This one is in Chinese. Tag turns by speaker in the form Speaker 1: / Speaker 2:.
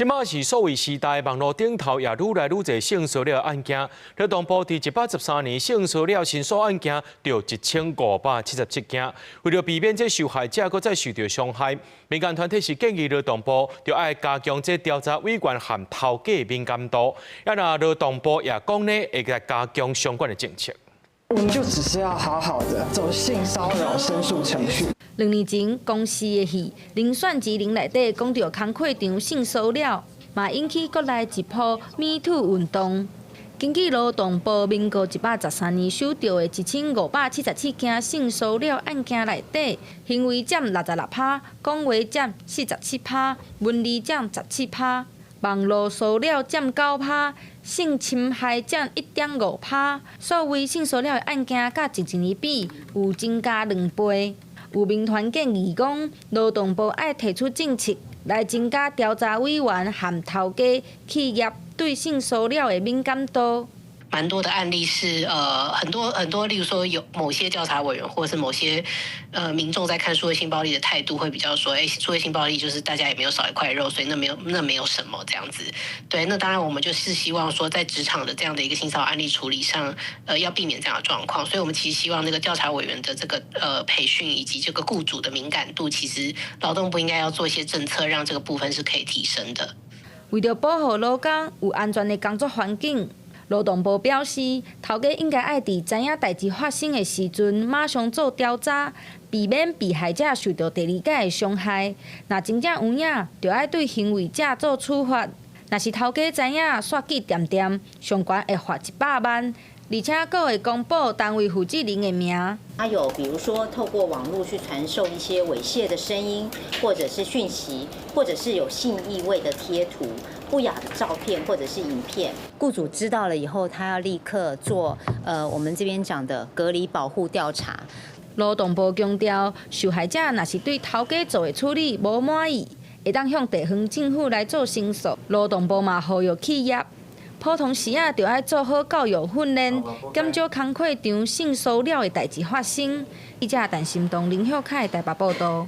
Speaker 1: 即马是数位时代，网络顶头也愈来愈侪性骚扰案件。劳动部伫113年性骚扰申诉案件就1577件。为了避免这受害者搁再受到伤害，民间团体是建议劳动部就要加强这调查委员和头家的敏感度。也那劳动部也讲呢，会来加强相关的政策。
Speaker 2: 我们就只是要好好的走性骚扰申诉程序。
Speaker 3: 2年前，公司的戏《零选之零》内底讲到工课场性骚扰，嘛引起国内一波 Me Too 运动。根据劳动部民国113年收到的1577件性骚扰案件内底，行为占66%，讲话占47%，文字占17%，网络骚扰占9%，性侵害占1.5%。所谓性骚扰的案件，甲前一年比有增加2倍。有民团建议讲，劳动部要提出政策来增加调查委员和头家企业对性骚扰的敏感度。
Speaker 4: 蛮多的案例是很多，例如说有某些调查委员或者是某些民众在看数位性暴力的态度会比较说，数位性暴力就是大家也没有少一块肉，所以那没有什么这样子。对，那当然我们就是希望说在职场的这样的一个性骚扰案例处理上，要避免这样的状况。所以我们其实希望那个调查委员的这个培训以及这个雇主的敏感度，其实劳动部应该要做一些政策，让这个部分是可以提升的。
Speaker 3: 为了保护劳工有安全的工作环境。劳动部表示，头家应该爱伫知影代志发生的时阵，马上做调查，避免被害者受到第二界的伤害。若真正有影，就要对行为者做处罚。若是头家知影刷记点点，上悬会罚100万，而且还会公布单位负责人的名。
Speaker 5: 他有比如说透过网络去传授一些猥亵的声音，或者是讯息，或者是有性意味的贴图。不雅的照片或者是影片，雇主知道了以后，他要立刻做我们这边讲的隔离保护调查。
Speaker 3: 劳动部强调，受害者若是对头家做的处理无满意，会当向地方政府来做申诉。劳动部嘛呼吁企业，普通时啊就要做好教育训练，减少工课场性骚扰的代志发生。记者陈心东、林孝凯台北报道。